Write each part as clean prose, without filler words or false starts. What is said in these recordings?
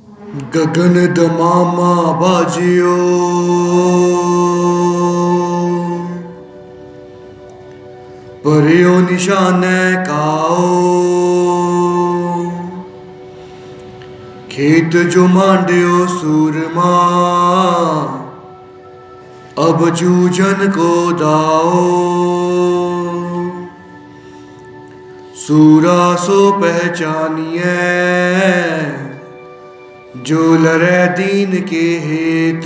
गगन दमामा बाजियो, परियो निशाने काओ, खेत जो मांडियो सूरमा, अब जूझन को दाओ। सूरा सो पहचानिए, जो लड़े दीन के हेत।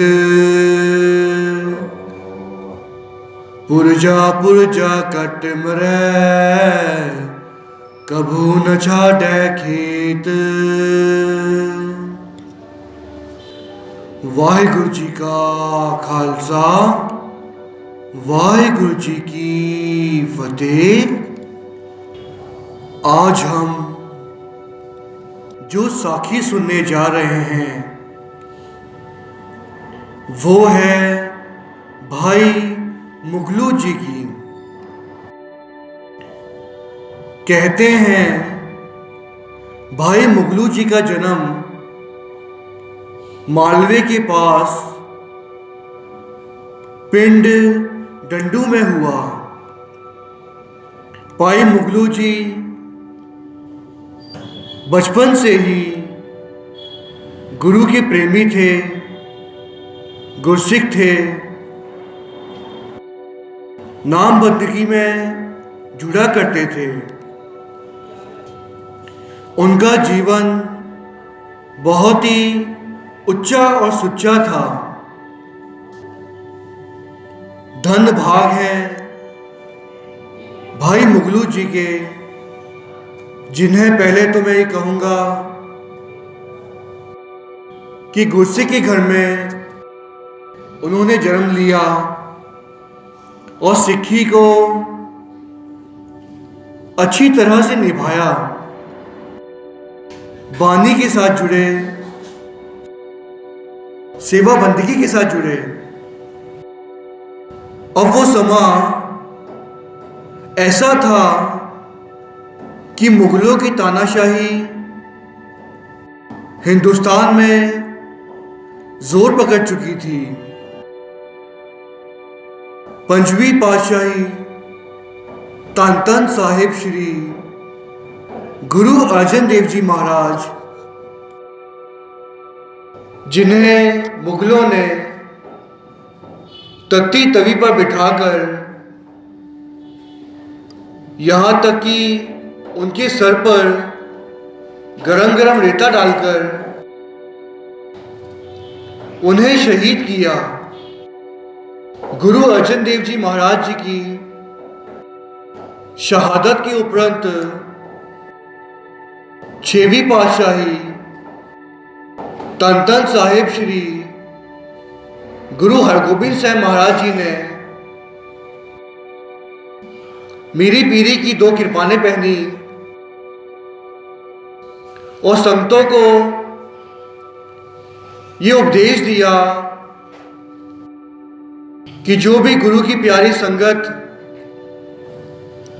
पुरजा पुरजा कट मरे, कभू न छाड़े खेत। वाहिगुरु जी का खालसा, वाहिगुरु जी की फतेह। आज हम जो साखी सुनने जा रहे हैं वो है भाई मुगलू जी की। कहते हैं भाई मुगलू जी का जन्म मालवे के पास पिंड डंडू में हुआ। भाई मुगलू जी बचपन से ही गुरु के प्रेमी थे, गुरसिख थे, नाम बंदगी में जुड़ा करते थे। उनका जीवन बहुत ही उच्चा और सुच्चा था। धन भाग है भाई मुगलू जी के, जिन्हें पहले तो मैं ये कहूँगा कि गुरसिख के घर में उन्होंने जन्म लिया और सिक्खी को अच्छी तरह से निभाया। बानी के साथ जुड़े, सेवा बंदगी के साथ जुड़े। अब वो समा ऐसा था कि मुगलों की तानाशाही हिंदुस्तान में जोर पकड़ चुकी थी। पंचवी पातशाही धन धन साहिब श्री गुरु अर्जन देव जी महाराज, जिन्हें मुगलों ने तख्ती तवी पर बिठाकर यहां तक कि उनके सर पर गरम गरम रेता डालकर उन्हें शहीद किया। गुरु अर्जन देव जी महाराज जी की शहादत के उपरांत छेवीं पातशाही धन धन साहिब श्री गुरु हरगोबिंद साहब महाराज जी ने मीरी पीरी की दो कृपानें पहनी और संतों को ये उपदेश दिया कि जो भी गुरु की प्यारी संगत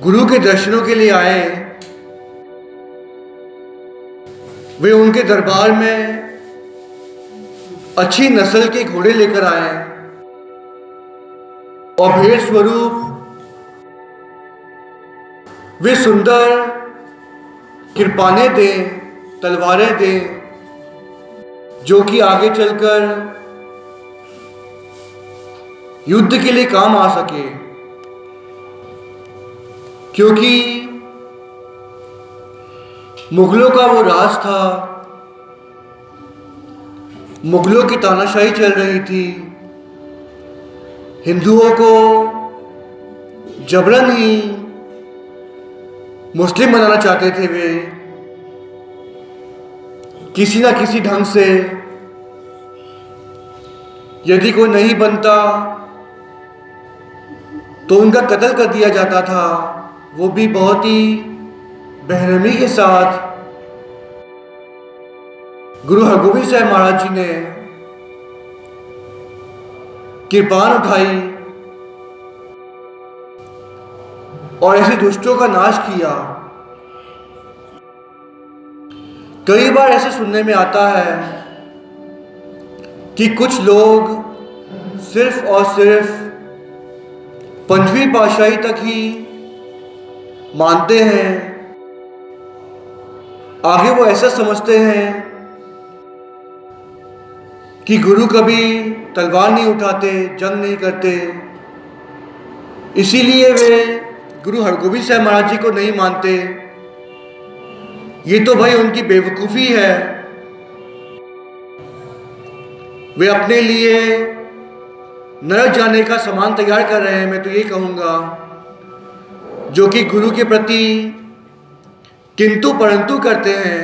गुरु के दर्शनों के लिए आए, वे उनके दरबार में अच्छी नस्ल के घोड़े लेकर आए और भेंट स्वरूप वे सुंदर कृपानें दें, तलवारें दें, जो कि आगे चलकर युद्ध के लिए काम आ सके। क्योंकि मुगलों का वो राज था, मुगलों की तानाशाही चल रही थी। हिंदुओं को जबरन ही मुस्लिम बनाना चाहते थे वे, किसी ना किसी ढंग से। यदि कोई नहीं बनता तो उनका कत्ल कर दिया जाता था, वो भी बहुत ही बेरहमी के साथ। गुरु हरगोबिंद साहब महाराज जी ने कृपान उठाई और ऐसे दुष्टों का नाश किया। कई बार ऐसे सुनने में आता है कि कुछ लोग सिर्फ और सिर्फ पंचवीं पातशाही तक ही मानते हैं। आगे वो ऐसा समझते हैं कि गुरु कभी तलवार नहीं उठाते, जंग नहीं करते, इसीलिए वे गुरु हरगोबिंद साहब महाराज जी को नहीं मानते। ये तो भाई उनकी बेवकूफ़ी है। वे अपने लिए नरक जाने का सामान तैयार कर रहे हैं, मैं तो ये कहूँगा, जो कि गुरु के प्रति किंतु परंतु करते हैं।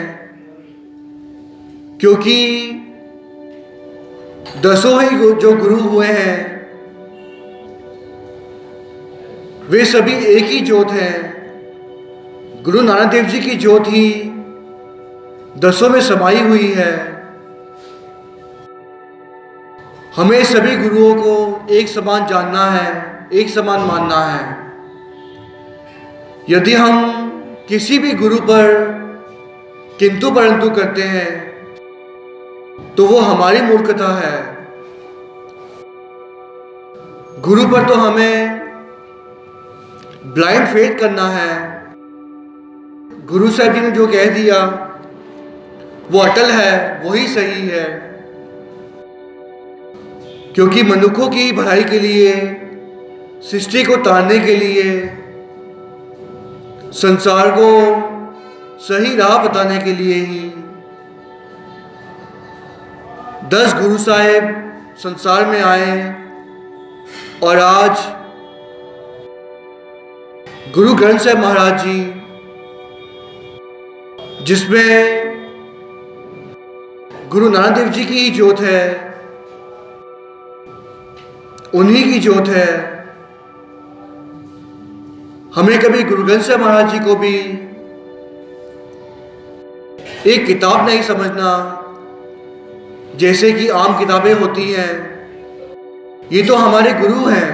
क्योंकि 10 ही जो गुरु हुए हैं वे सभी एक ही ज्योत हैं। गुरु नानक देव जी की ज्योत ही 10 में समाई हुई है। हमें सभी गुरुओं को एक समान जानना है, एक समान मानना है। यदि हम किसी भी गुरु पर किंतु परंतु करते हैं तो वो हमारी मूर्खता है। गुरु पर तो हमें ब्लाइंड फेथ करना है। गुरु साहब जी ने जो कह दिया वो अटल है, वही सही है। क्योंकि मनुष्यों की भलाई के लिए, सृष्टि को तारने के लिए, संसार को सही राह बताने के लिए ही 10 गुरु साहेब संसार में आए। और आज गुरु ग्रंथ साहब महाराज जी, जिसमें गुरु नानक देव जी की ही ज्योत है, उन्हीं की ज्योत है। हमें कभी गुरु ग्रंथ साहब महाराज जी को भी एक किताब नहीं समझना जैसे कि आम किताबें होती हैं। ये तो हमारे गुरु हैं।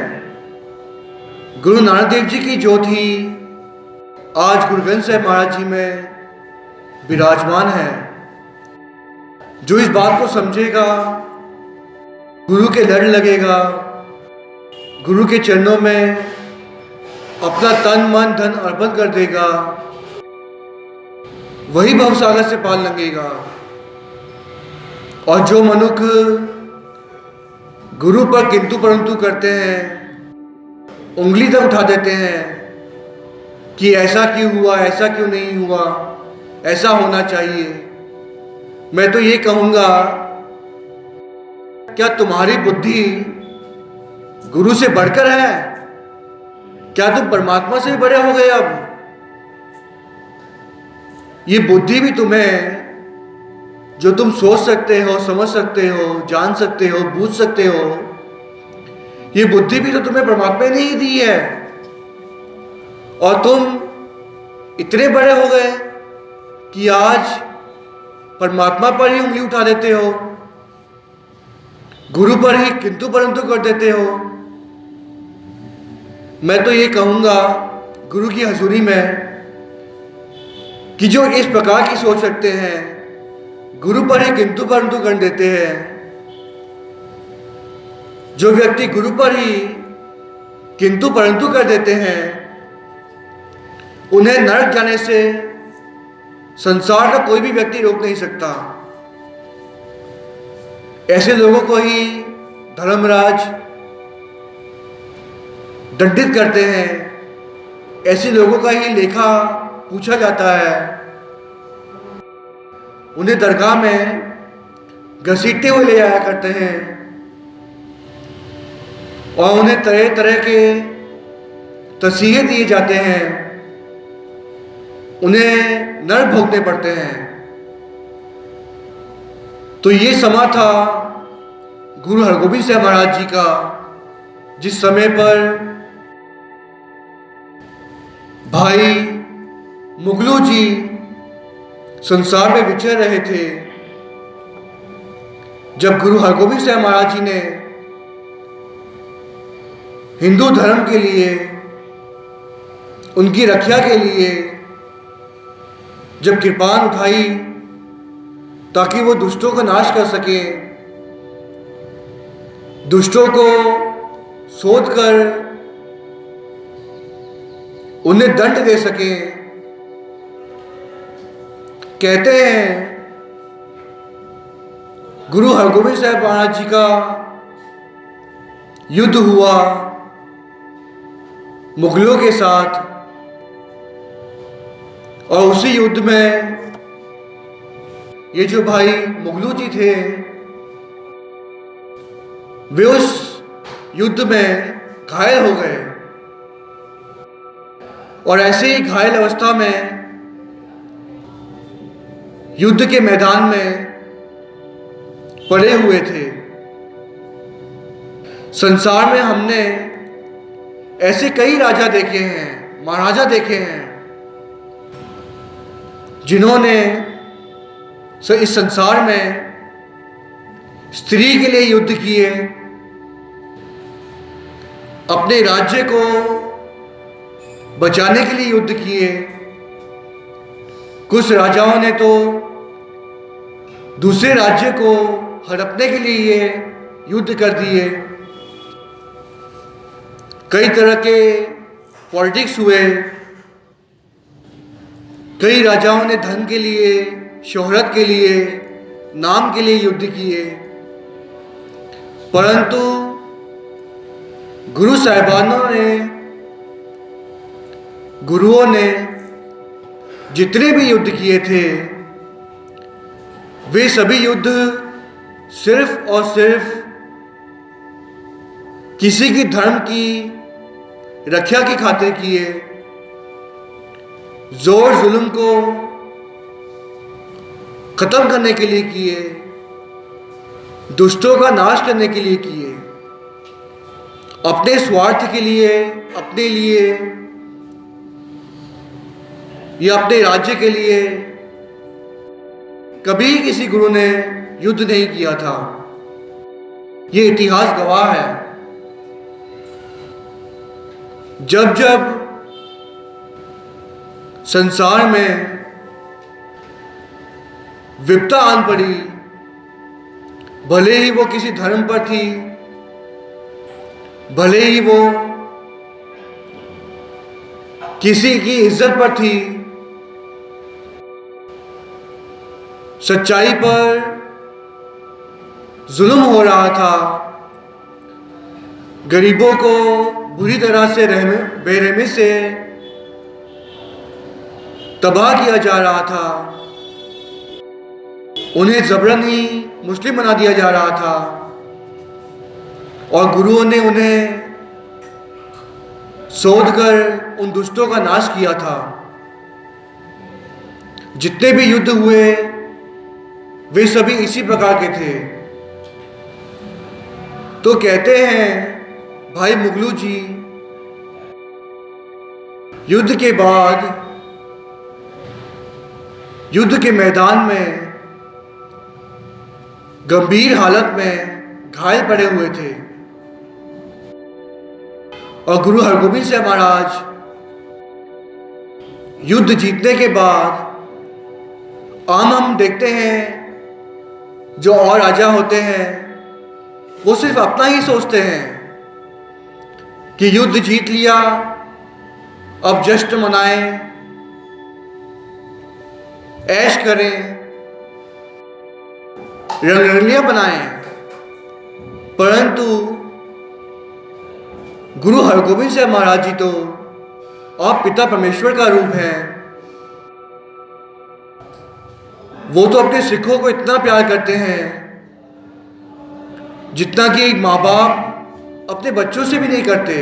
गुरु नानक देव जी की ज्योत ही आज गुरु ग्रंथ साहब महाराज जी में विराजमान है। जो इस बात को समझेगा, गुरु के लड़ लगेगा, गुरु के चरणों में अपना तन मन धन अर्पण कर देगा, वही भवसागर से पार लगेगा। और जो मनुष्य गुरु पर किंतु परंतु करते हैं, उंगली तक उठा देते हैं कि ऐसा क्यों हुआ, ऐसा क्यों नहीं हुआ, ऐसा होना चाहिए, मैं तो ये कहूँगा, क्या तुम्हारी बुद्धि गुरु से बढ़कर है? क्या तुम परमात्मा से भी बड़े हो गए? अब ये बुद्धि भी तुम्हें, जो तुम सोच सकते हो, समझ सकते हो, जान सकते हो, बूझ सकते हो, ये बुद्धि भी तो तुम्हें परमात्मा ने ही दी है। और तुम इतने बड़े हो गए कि आज परमात्मा पर ही उंगली उठा देते हो, गुरु पर ही किंतु परंतु कर देते हो। मैं तो ये कहूँगा गुरु की हजूरी में कि जो इस प्रकार की सोच रखते हैं, गुरु पर ही किंतु परंतु कर देते हैं, जो व्यक्ति गुरु पर ही किंतु परंतु कर देते हैं, उन्हें नरक जाने से संसार का कोई भी व्यक्ति रोक नहीं सकता। ऐसे लोगों को ही धर्मराज दंडित करते हैं, ऐसे लोगों का ही लेखा पूछा जाता है, उन्हें दरगाह में घसीटते हुए ले जाया करते हैं और उन्हें तरह तरह के तसीहे दिए जाते हैं, उन्हें नरक भोगने पड़ते हैं। तो ये समा था गुरु हरगोबिंद साहब महाराज जी का, जिस समय पर भाई मुगलू जी संसार में विचर रहे थे। जब गुरु हरगोबिंद साहब महाराज जी ने हिंदू धर्म के लिए, उनकी रक्षा के लिए जब कृपान उठाई ताकि वो दुष्टों का नाश कर सके, दुष्टों को शोध कर उन्हें दंड दे सके। कहते हैं गुरु हरगोबिंद साहब महाराज जी का युद्ध हुआ मुगलों के साथ, और उसी युद्ध में ये जो भाई मुगलू जी थे वे उस युद्ध में घायल हो गए, और ऐसे ही घायल अवस्था में युद्ध के मैदान में पड़े हुए थे। संसार में हमने ऐसे कई राजा देखे हैं, महाराजा देखे हैं, जिन्होंने इस संसार में स्त्री के लिए युद्ध किए, अपने राज्य को बचाने के लिए युद्ध किए। कुछ राजाओं ने तो दूसरे राज्य को हड़पने के लिए युद्ध कर दिए। कई तरह के पॉलिटिक्स हुए। कई राजाओं ने धन के लिए, शोहरत के लिए, नाम के लिए युद्ध किए, परंतु गुरु साहिबानों ने, गुरुओं ने जितने भी युद्ध किए थे वे सभी युद्ध सिर्फ और सिर्फ किसी की धर्म की रक्षा की खातिर किए, जोर जुल्म को खत्म करने के लिए किए, दुष्टों का नाश करने के लिए किए, अपने स्वार्थ के लिए, अपने लिए या अपने राज्य के लिए कभी किसी गुरु ने युद्ध नहीं किया था। ये इतिहास गवाह है। जब जब संसार में विपदा आन पड़ी, भले ही वो किसी धर्म पर थी, भले ही वो किसी की इज्जत पर थी, सच्चाई पर जुल्म हो रहा था, गरीबों को बुरी तरह से बेरहमी से तबाह किया जा रहा था, उन्हें जबरन ही मुस्लिम बना दिया जा रहा था, और गुरुओं ने उन्हें शोध कर उन दुष्टों का नाश किया था। जितने भी युद्ध हुए वे सभी इसी प्रकार के थे। तो कहते हैं भाई मुगलू जी, युद्ध के बाद युद्ध के मैदान में गंभीर हालत में घायल पड़े हुए थे, और गुरु हरगोबिंद साहब महाराज युद्ध जीतने के बाद, आम हम देखते हैं जो और राजा होते हैं वो सिर्फ अपना ही सोचते हैं कि युद्ध जीत लिया, अब जश्न मनाएं, ऐश करें, रंगरलियां बनाएं। परंतु गुरु हरगोबिंद साहब महाराज जी तो आप पिता परमेश्वर का रूप है। वो तो अपने सिखों को इतना प्यार करते हैं जितना कि एक माँ बाप अपने बच्चों से भी नहीं करते।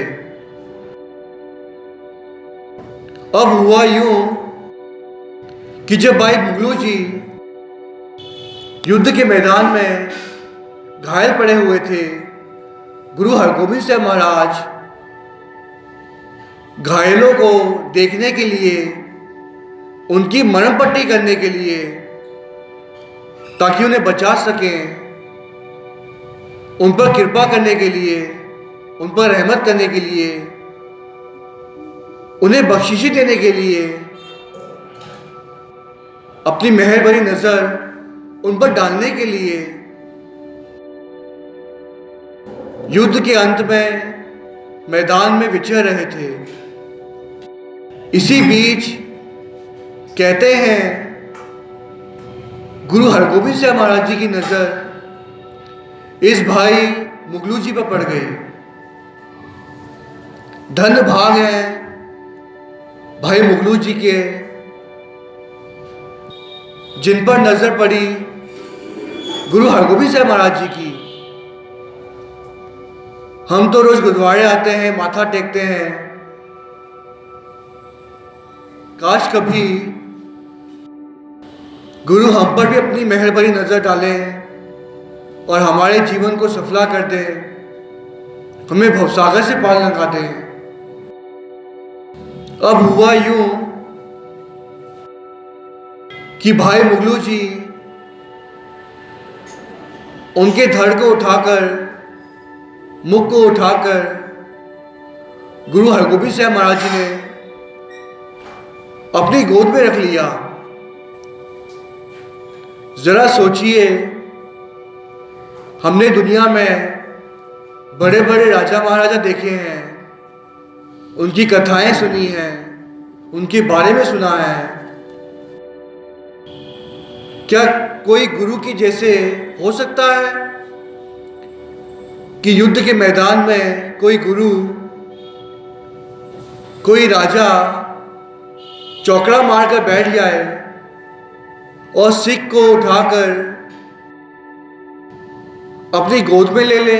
अब हुआ यूं कि जब भाई मुगलू जी युद्ध के मैदान में घायल पड़े हुए थे, गुरु हरगोबिंद साहब महाराज घायलों को देखने के लिए, उनकी मरहम पट्टी करने के लिए, ताकि उन्हें बचा सकें, उन पर कृपा करने के लिए, उन पर रहमत करने के लिए, उन्हें बख्शिशी देने के लिए अपनी मेहर भरी नजर उन पर डालने के लिए युद्ध के अंत में मैदान में विचर रहे थे। इसी बीच कहते हैं गुरु हरगोबिंद साहब महाराज जी की नजर इस भाई मुगलू जी पर पड़ गई। धन भाग है भाई मुगलू जी के, जिन पर नजर पड़ी गुरु हरगोबिंद साहब महाराज जी की। हम तो रोज गुरुद्वारे आते हैं, माथा टेकते हैं। काश कभी गुरु हम पर भी अपनी मेहर भरी नजर डालें और हमारे जीवन को सफला कर दें, हमें भवसागर से पार लगा दें। अब हुआ यूं कि भाई मुगलू जी उनके धड़ को उठाकर, मुख को उठाकर गुरु हरगोबिंद साहब महाराज जी ने अपनी गोद में रख लिया। जरा सोचिए, हमने दुनिया में बड़े बड़े राजा महाराजा देखे हैं, उनकी कथाएं सुनी हैं, उनके बारे में सुना है। क्या कोई गुरु की जैसे हो सकता है कि युद्ध के मैदान में कोई गुरु, कोई राजा चौकड़ा मारकर बैठ जाए और सिख को उठाकर अपनी गोद में ले ले?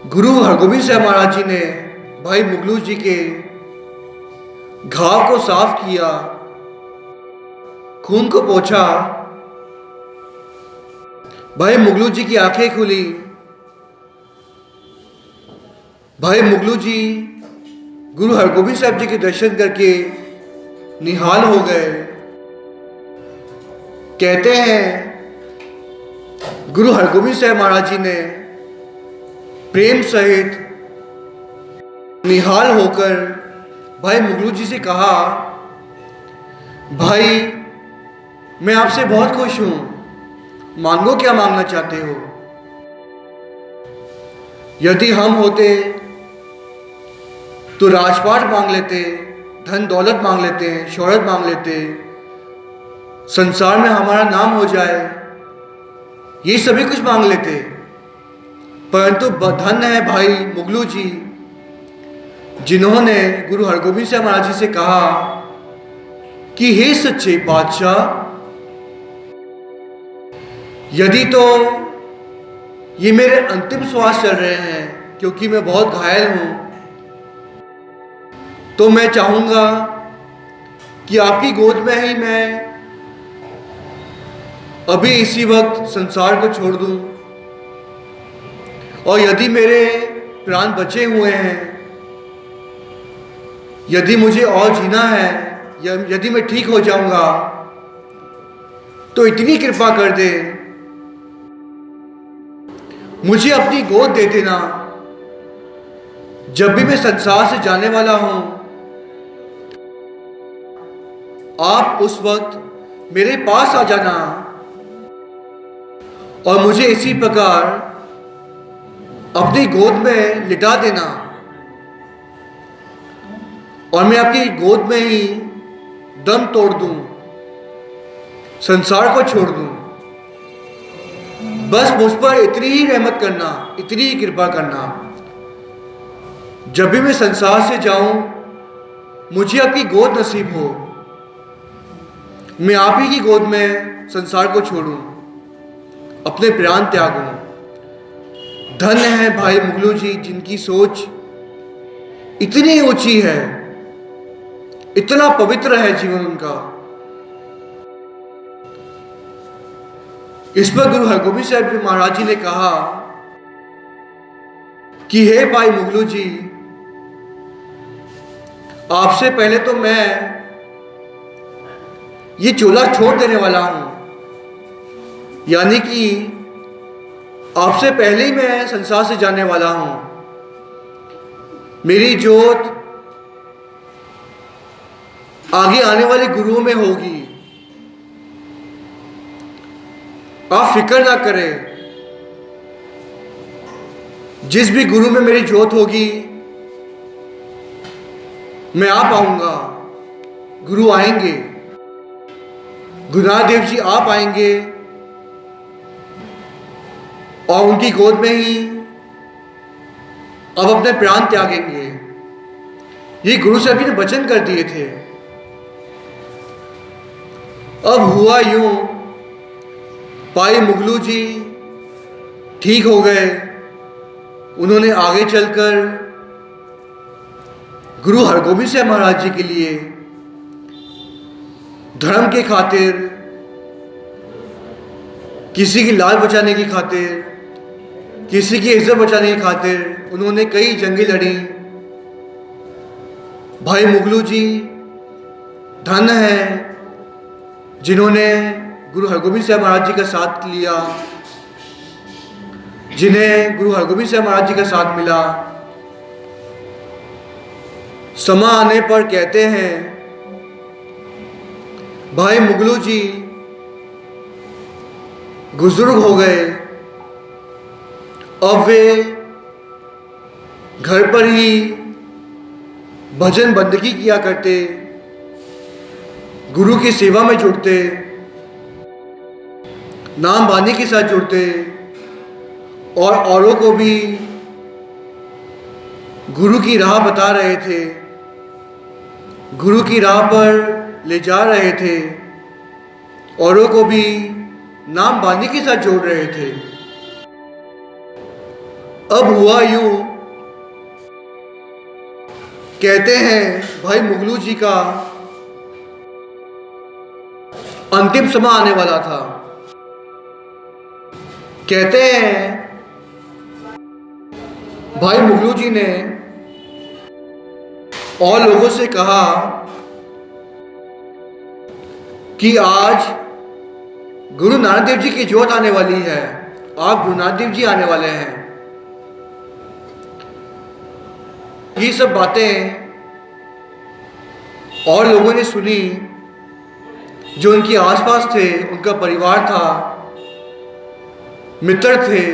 गुरु हरगोबिंद साहब महाराज जी ने भाई मुगलू जी के घाव को साफ किया, खून को पोंछा। भाई मुगलू जी की आंखें खुली। भाई मुगलू जी गुरु हरगोबिंद साहब जी के दर्शन करके निहाल हो गए। कहते हैं गुरु हरगोबिंद साहब महाराज जी ने प्रेम सहित निहाल होकर भाई मुगलू जी से कहा, भाई मैं आपसे बहुत खुश हूं, मांगो क्या मांगना चाहते हो। यदि हम होते तो राजपाट मांग लेते, धन दौलत मांग लेते, शोहरत मांग लेते, संसार में हमारा नाम हो जाए, ये सभी कुछ मांग लेते। परंतु धन है भाई मुगलू जी, जिन्होंने गुरु हरगोबिंद साहब महाराज जी से कहा कि हे सच्चे पातशाह, यदि तो ये मेरे अंतिम श्वास चल रहे हैं क्योंकि मैं बहुत घायल हूं, तो मैं चाहूंगा कि आपकी गोद में ही मैं अभी इसी वक्त संसार को छोड़ दूं। और यदि मेरे प्राण बचे हुए हैं, यदि मुझे और जीना है, या यदि मैं ठीक हो जाऊंगा, तो इतनी कृपा कर दे, मुझे अपनी गोद दे देना। जब भी मैं संसार से जाने वाला हूं, आप उस वक्त मेरे पास आ जाना और मुझे इसी प्रकार अपनी गोद में लिटा देना, और मैं आपकी गोद में ही दम तोड़ दूं, संसार को छोड़ दूं। बस मुझ पर इतनी ही रहमत करना, इतनी ही कृपा करना। जब भी मैं संसार से जाऊं, मुझे आपकी गोद नसीब हो, मैं आप ही की गोद में संसार को छोड़ूं, अपने प्राण त्यागूं। धन्य है भाई मुगलू जी, जिनकी सोच इतनी ऊंची है, इतना पवित्र है जीवन उनका। इस पर गुरु हरगोबिंद साहब जी महाराज जी ने कहा कि हे भाई मुगलू जी, आपसे पहले तो मैं ये चोला छोड़ देने वाला हूं, यानी कि आपसे पहले ही मैं संसार से जाने वाला हूं। मेरी जोत आगे आने वाले गुरुओं में होगी, आप फिक्र ना करें। जिस भी गुरु में मेरी ज्योत होगी मैं आ पाऊंगा। गुरु आएंगे, गुरु नानक देव जी आप आएंगे और उनकी गोद में ही अब अपने प्राण त्यागेंगे। ये गुरु साहब जी ने वचन कर दिए थे। अब हुआ यूं, भाई मुगलू जी ठीक हो गए। उन्होंने आगे चलकर गुरु हरगोबिंद साहब महाराज जी के लिए धर्म के खातिर, किसी की लाज बचाने की खातिर, किसी की इज्जत बचाने की खातिर उन्होंने कई जंगें लड़ी। भाई मुगलू जी धन है जिन्होंने गुरु हरगोबिंद साहब महाराज जी का साथ लिया, जिन्हें गुरु हरगोबिंद साहब महाराज जी का साथ मिला। समा आने पर कहते हैं भाई मुगलू जी बुजुर्ग हो गए, अब वे घर पर ही भजन बंदगी किया करते, गुरु की सेवा में जुड़ते, नाम बानी के साथ जुड़ते और औरों को भी गुरु की राह बता रहे थे, गुरु की राह पर ले जा रहे थे, औरों को भी नाम बानी के साथ जोड़ रहे थे। अब हुआ यूं, कहते हैं भाई मुगलू जी का अंतिम समय आने वाला था। कहते हैं भाई मुगलू जी ने और लोगों से कहा कि आज गुरु नानक देव जी की ज्योत आने वाली है, आप गुरु नानक देव जी आने वाले हैं। ये सब बातें और लोगों ने सुनी जो उनके आसपास थे, उनका परिवार था, मित्र थे।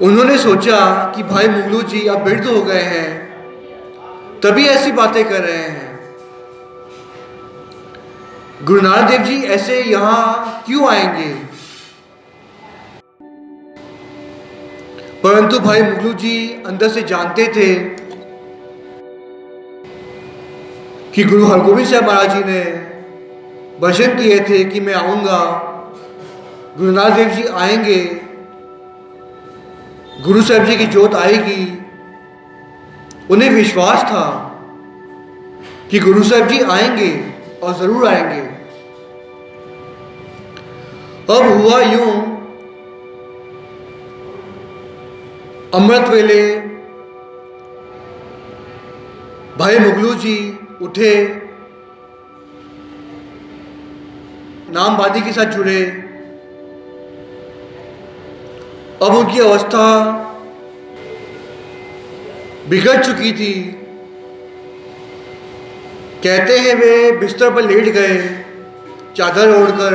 उन्होंने सोचा कि भाई मुगलू जी अब वृद्ध हो गए हैं, तभी ऐसी बातें कर रहे हैं। गुरु नानक देव जी ऐसे यहां क्यों आएंगे? परंतु भाई मुगलू जी अंदर से जानते थे कि गुरु हरगोबिंद साहब महाराज जी ने वचन किए थे कि मैं आऊंगा, गुरु नानक देव जी आएंगे, गुरु साहब जी की ज्योत आएगी। उन्हें विश्वास था कि गुरु साहब जी आएंगे और जरूर आएंगे। अब हुआ यूं, अमृत वेले भाई मुगलू जी उठे, नामबादी के साथ जुड़े। अब उनकी अवस्था बिगड़ चुकी थी। कहते हैं वे बिस्तर पर लेट गए चादर ओढ़कर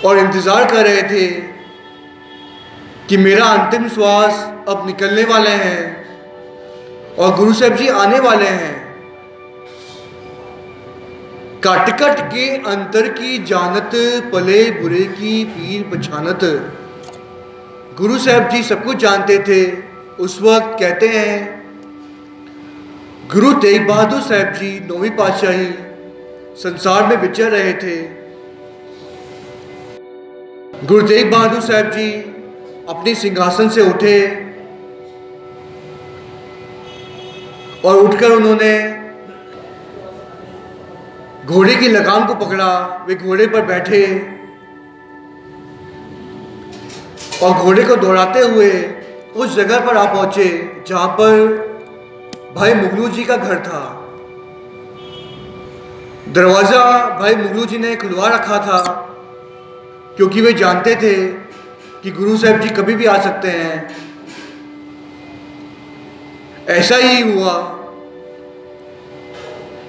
और इंतजार कर रहे थे कि मेरा अंतिम श्वास अब निकलने वाले हैं और गुरु साहब जी आने वाले हैं। काट काट के अंतर की जानत, पले बुरे की पीर पछानत। गुरु साहब जी सब कुछ जानते थे। उस वक्त कहते हैं गुरु तेग बहादुर साहब जी 9वीं पातशाही संसार में विचर रहे थे। गुरु तेग बहादुर साहब जी अपने सिंहासन से उठे और उठकर उन्होंने घोड़े की लगाम को पकड़ा। वे घोड़े पर बैठे और घोड़े को दौड़ाते हुए उस जगह पर आ पहुंचे जहां पर भाई मुगलू जी का घर था। दरवाजा भाई मुगलू जी ने खुलवा रखा था क्योंकि वे जानते थे कि गुरु साहब जी कभी भी आ सकते हैं। ऐसा ही हुआ।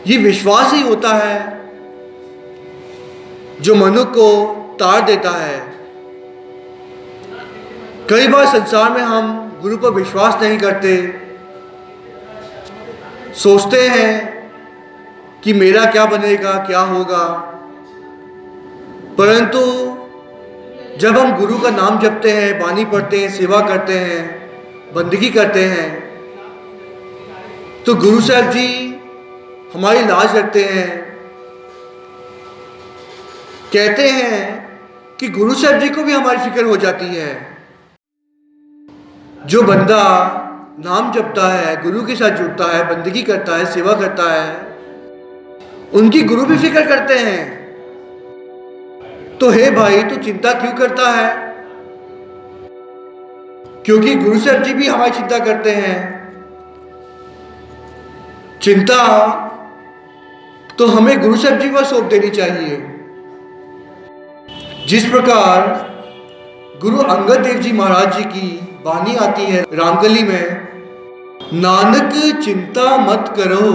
ये विश्वास ही होता है जो मनुष्य को तार देता है। कई बार संसार में हम गुरु पर विश्वास नहीं करते, सोचते हैं कि मेरा क्या बनेगा, क्या होगा। परंतु जब हम गुरु का नाम जपते हैं, बानी पढ़ते हैं, सेवा करते हैं, बंदगी करते हैं, तो गुरु साहब जी हमारी लाज रखते हैं। कहते हैं कि गुरु साहब जी को भी हमारी फिक्र हो जाती है। जो बंदा नाम जपता है, गुरु के साथ जुड़ता है, बंदगी करता है, सेवा करता है, उनकी गुरु भी फिक्र करते हैं। तो हे भाई, तू चिंता क्यों करता है? क्योंकि गुरु साहब जी भी हमारी चिंता करते हैं। चिंता तो हमें गुरु साहब जी पर सौंप देनी चाहिए। जिस प्रकार गुरु अंगद देव जी महाराज जी की वाणी आती है रामकली में, नानक चिंता मत करो,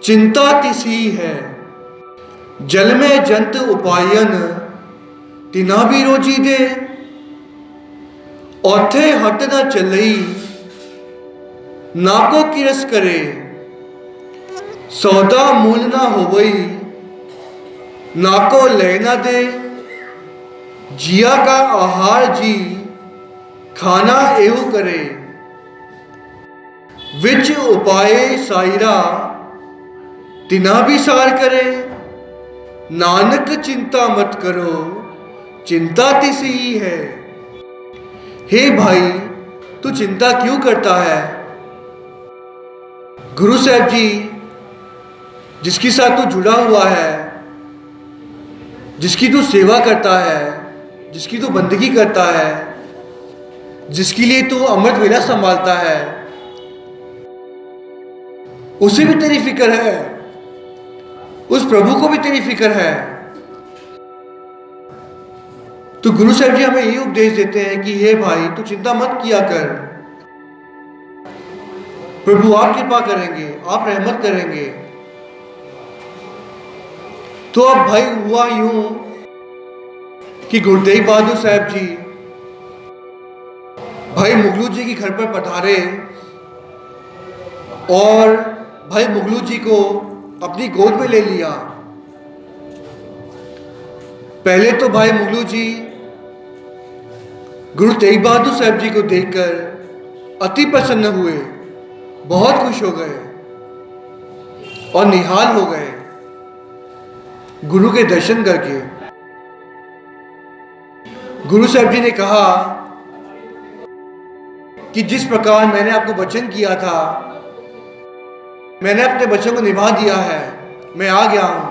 चिंता तिसी है, जल में जंत उपायन, तिना भी रोजी दे, औथे हट न चलई, ना को किरस करे, सौदा मूल ना होवई, ना को ले ना दे, जिया का आहार जी, खाना एहू करे, विच उपाय सायरा, तिना भी सार करे, नानक चिंता मत करो, चिंता तिसी है। हे भाई, तू चिंता क्यों करता है? गुरु साहब जी जिसके साथ तू जुड़ा हुआ है, जिसकी तू सेवा करता है, जिसकी तू बंदगी करता है, जिसके लिए तू अमृत वेला संभालता है, उसे भी तेरी फिक्र है, उस प्रभु को भी तेरी फिक्र है। तो गुरु साहब जी हमें यही उपदेश देते हैं कि हे भाई, तू चिंता मत किया कर, प्रभु आप कृपा करेंगे, आप रहमत करेंगे। तो अब भाई हुआ यूं कि गुरु तेग बहादुर साहब जी भाई मुगलू जी के घर पर पधारे और भाई मुगलू जी को अपनी गोद में ले लिया। पहले तो भाई मुगलू जी गुरु तेग बहादुर साहब जी को देखकर अति प्रसन्न हुए, बहुत खुश हो गए और निहाल हो गए गुरु के दर्शन करके। गुरु साहब जी ने कहा कि जिस प्रकार मैंने आपको वचन किया था, मैंने अपने वचन को निभा दिया है, मैं आ गया हूं।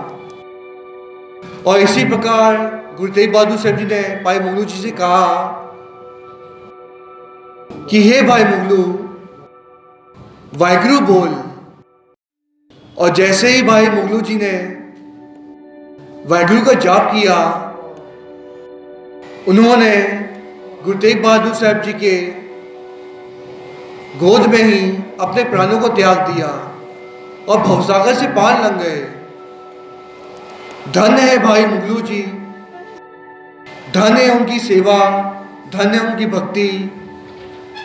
और इसी प्रकार गुरु तेग बहादुर साहब जी ने भाई मुगलू जी से कहा कि हे भाई मुगलू, वाहिगुरु बोल। और जैसे ही भाई मुगलू जी ने वाहिगुरु का जाप किया, उन्होंने गुरु तेग बहादुर साहब जी के गोद में ही अपने प्राणों को त्याग दिया और भवसागर से पार लंघ गए। धन्य है भाई मुगलू जी, धन्य है उनकी सेवा, धन्य है उनकी भक्ति,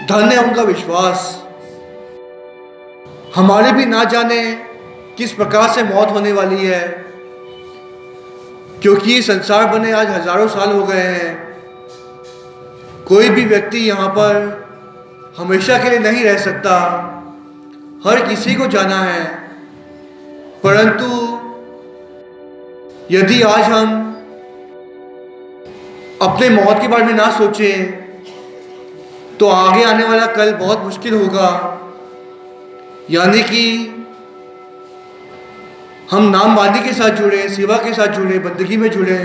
धन्य है उनका विश्वास। हमारे भी ना जाने किस प्रकार से मौत होने वाली है, क्योंकि ये संसार बने आज हजारों साल हो गए हैं। कोई भी व्यक्ति यहाँ पर हमेशा के लिए नहीं रह सकता, हर किसी को जाना है। परंतु यदि आज हम अपने मौत के बारे में ना सोचें, तो आगे आने वाला कल बहुत मुश्किल होगा। यानी कि हम नामवादी के साथ जुड़े, सेवा के साथ जुड़े, बंदगी में जुड़े,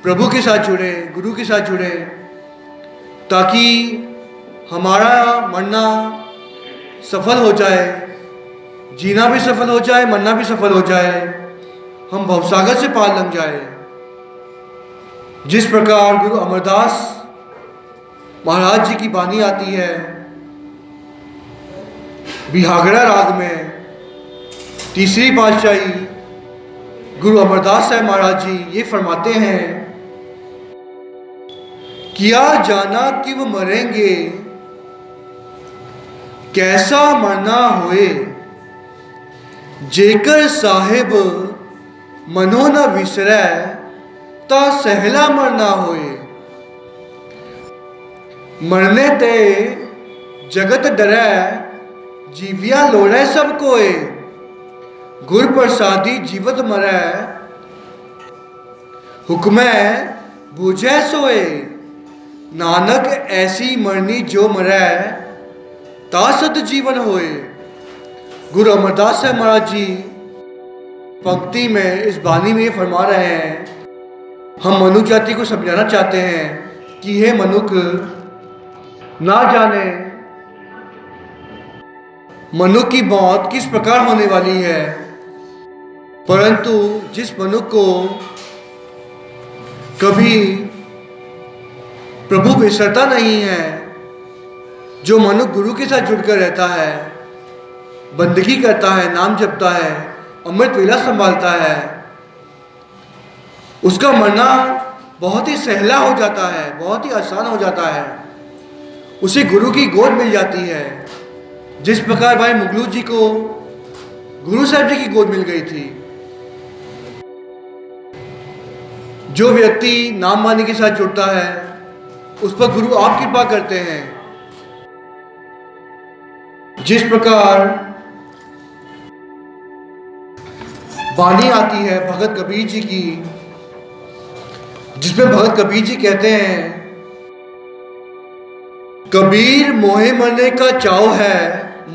प्रभु के साथ जुड़े, गुरु के साथ जुड़े, ताकि हमारा मरना सफल हो जाए, जीना भी सफल हो जाए, मरना भी सफल हो जाए, हम भवसागर से पार लंघ जाए। जिस प्रकार गुरु अमरदास महाराज जी की वाणी आती है बिहागड़ा राग में, तीसरी पातशाही गुरु अमरदास साहब महाराज जी ये फरमाते हैं किया जाना कि वो मरेंगे, कैसा मरना होए। जेकर साहिब मनो न विसरै, ता सहला मरना होए। मरने ते जगत डरै, जीविया लोड़ै सब कोय। गुर प्रसादी जीवत मरै, हुक्मै बूझै सोए। नानक ऐसी मरनी जो मरै, ता सत जीवन होए। गुरु अमरदास साहब महाराज जी पंक्ति में, इस बानी में फरमा रहे हैं, हम मनुष्य जाति को समझाना चाहते हैं कि हे मनुष्य, ना जाने मनुष्य की मौत किस प्रकार होने वाली है, परंतु जिस मनुष्य को कभी प्रभु विसरता नहीं है, जो मनुष्य गुरु के साथ जुड़कर रहता है, बंदगी करता है, नाम जपता है, अमृत वेला संभालता है, उसका मरना बहुत ही सहला हो जाता है, बहुत ही आसान हो जाता है। उसे गुरु की गोद मिल जाती है, जिस प्रकार भाई मुगलू जी को गुरु साहब जी की गोद मिल गई थी। जो व्यक्ति नाम वाणी के साथ जुड़ता है, उस पर गुरु आप कृपा करते हैं। जिस प्रकार वाणी आती है भगत कबीर जी की, जिसमें भगत कबीर जी कहते हैं, कबीर मोहे मरने का चाव है,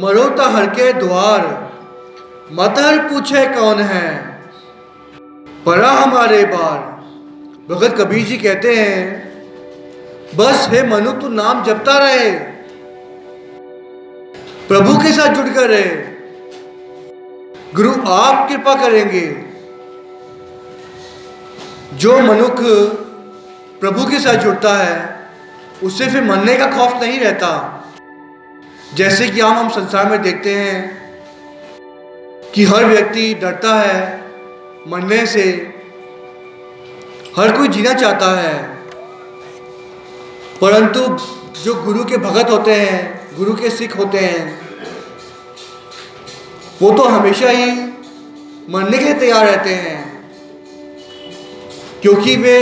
मरो ता हर के द्वार। मत हर पूछे कौन है, परा हमारे बार। भगत कबीर जी कहते हैं, बस हे मनु तू नाम जपता रहे, प्रभु के साथ जुड़कर रहे, गुरु आप कृपा करेंगे। जो मनुष्य प्रभु के साथ जुड़ता है, उससे फिर मरने का खौफ नहीं रहता। जैसे कि हम संसार में देखते हैं कि हर व्यक्ति डरता है मरने से, हर कोई जीना चाहता है, परंतु जो गुरु के भगत होते हैं, गुरु के सिख होते हैं, वो तो हमेशा ही मरने के लिए तैयार रहते हैं, क्योंकि वे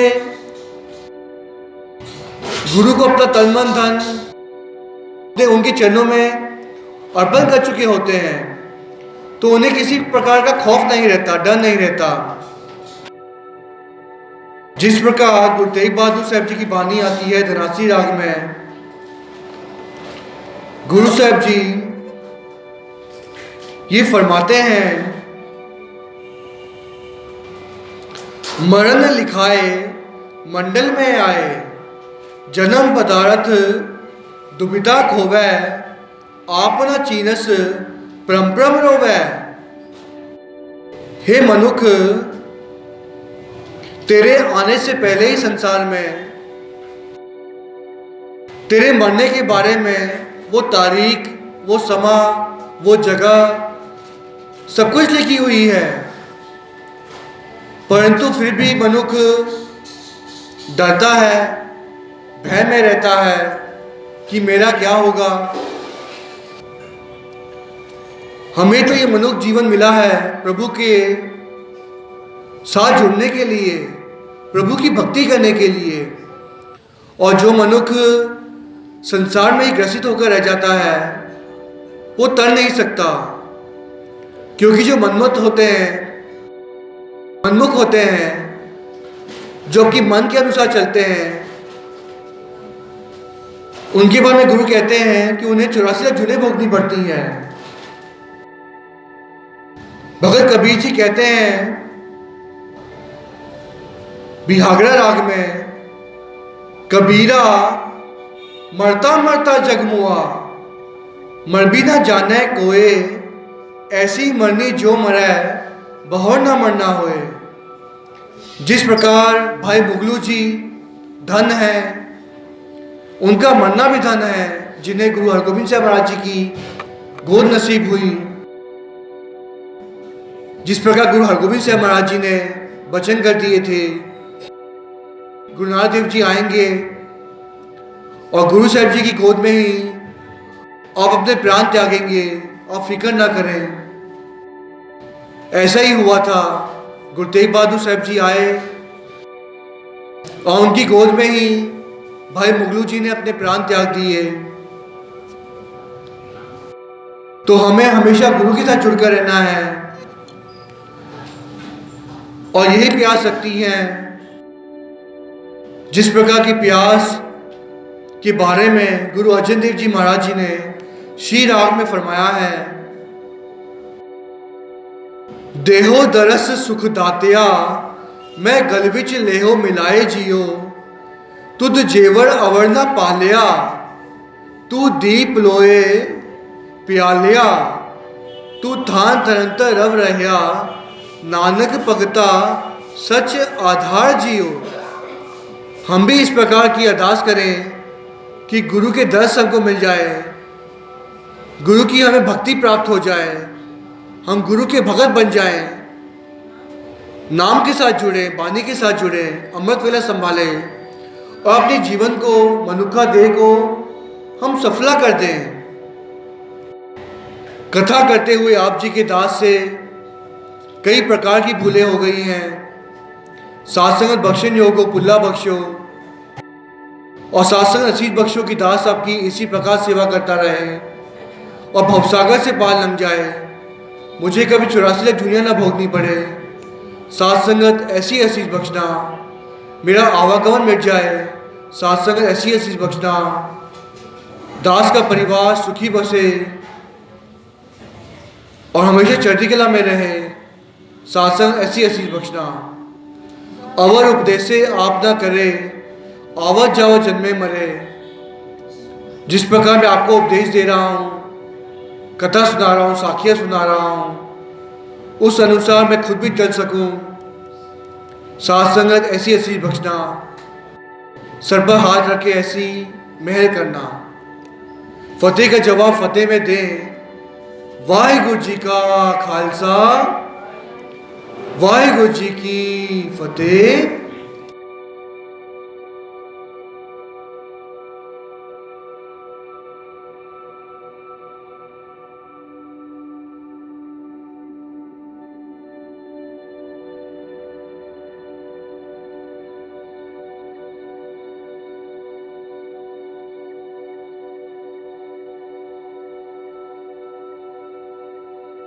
गुरु को अपना तन मन धन उनके चरणों में अर्पण कर चुके होते हैं, तो उन्हें किसी प्रकार का खौफ नहीं रहता, डर नहीं रहता। जिस प्रकार गुरु तेग बहादुर साहब जी की बानी आती है धनासी राग में, गुरु साहब जी ये फरमाते हैं, मरण लिखाए मंडल में आए, जन्म पदार्थ दुविधा खोवै, आपना चीनस परम रोवै। हे मनुख, तेरे आने से पहले ही संसार में तेरे मरने के बारे में वो तारीख, वो समा, वो जगह सब कुछ लिखी हुई है, परंतु फिर भी मनुष्य डरता है, भय में रहता है कि मेरा क्या होगा। हमें तो ये मनुष्य जीवन मिला है प्रभु के साथ जुड़ने के लिए, प्रभु की भक्ति करने के लिए, और जो मनुष्य संसार में ही ग्रसित होकर रह जाता है, वो तर नहीं सकता, क्योंकि जो मनमुख होते हैं, जो कि मन के अनुसार चलते हैं, उनके बारे में गुरु कहते हैं कि उन्हें 84 जुनें भोगनी पड़ती हैं। भगत कबीर जी कहते हैं बिहागरा राग में, कबीरा मरता मरता जगमुआ, मर भी ना जाने कोए, ऐसी मरनी जो मरै, बहोर ना मरना होए। जिस प्रकार भाई मुगलू जी धन है, उनका मरना भी धन है, जिन्हें गुरु हरगोबिंद साहब महाराज जी की गोद नसीब हुई। जिस प्रकार गुरु हरगोबिंद साहब महाराज जी ने वचन कर दिए थे, गुरु नानक देव जी आएंगे और गुरु साहब जी की गोद में ही आप अपने प्राण त्यागेंगे। आप फिक्र ना करें। ऐसा ही हुआ था। गुरु तेग बहादुर साहब जी आए और उनकी गोद में ही भाई मुगलू जी ने अपने प्राण त्याग दिए। तो हमें हमेशा गुरु के साथ जुड़कर रहना है और यही प्यास शक्ति है जिस प्रकार की प्यास के बारे में गुरु अर्जन देव जी महाराज जी ने श्री राग में फरमाया है। देहो दरस सुख दातिया मैं गल विच लेहो मिलाए जियो तुद जेवर अवर ना पालिया तू दीप लोए प्यालिया तू थान तरंतर रव रहया नानक भगता सच आधार जियो। हम भी इस प्रकार की अरदास करें कि गुरु के दर्श हमको मिल जाए, गुरु की हमें भक्ति प्राप्त हो जाए, हम गुरु के भगत बन जाएं, नाम के साथ जुड़े, वाणी के साथ जुड़े, अमृत वेला संभालें और अपने जीवन को, मनुष्य देह को हम सफला कर दें। कथा करते हुए आप जी के दास से कई प्रकार की भूलें हो गई हैं। साथ संगत बख्शन योग पुल्ला बख्शो और साथ संगत आशीष बख्शो की दास आपकी इसी प्रकार सेवा करता रहे और भवसागर से पार लंघ जाए। मुझे कभी 84 लाख दुनिया ना भोगनी पड़े। साथ संगत ऐसी आशीष बख्शना, मेरा आवागमन मिट जाए। साथ संगत ऐसी आशीष बख्शना, दास का परिवार सुखी बसे और हमेशा चढ़ती कला में रहे। साथ संगत ऐसी आशीष बख्शना, अवर उपदेश से आप ना करे, आवत जावत जन्मे मरे। जिस प्रकार मैं आपको उपदेश दे रहा हूँ, कथा सुना रहा हूँ, साखियाँ सुना रहा हूँ, उस अनुसार मैं खुद भी चल सकूँ। साथ संगत ऐसी आशीष बख्शना, सर पर हाथ रखे ऐसी मेहर करना। फतेह का जवाब फतेह में दें। वाहिगुरु जी का खालसा, वाहिगुरु जी की फतेह।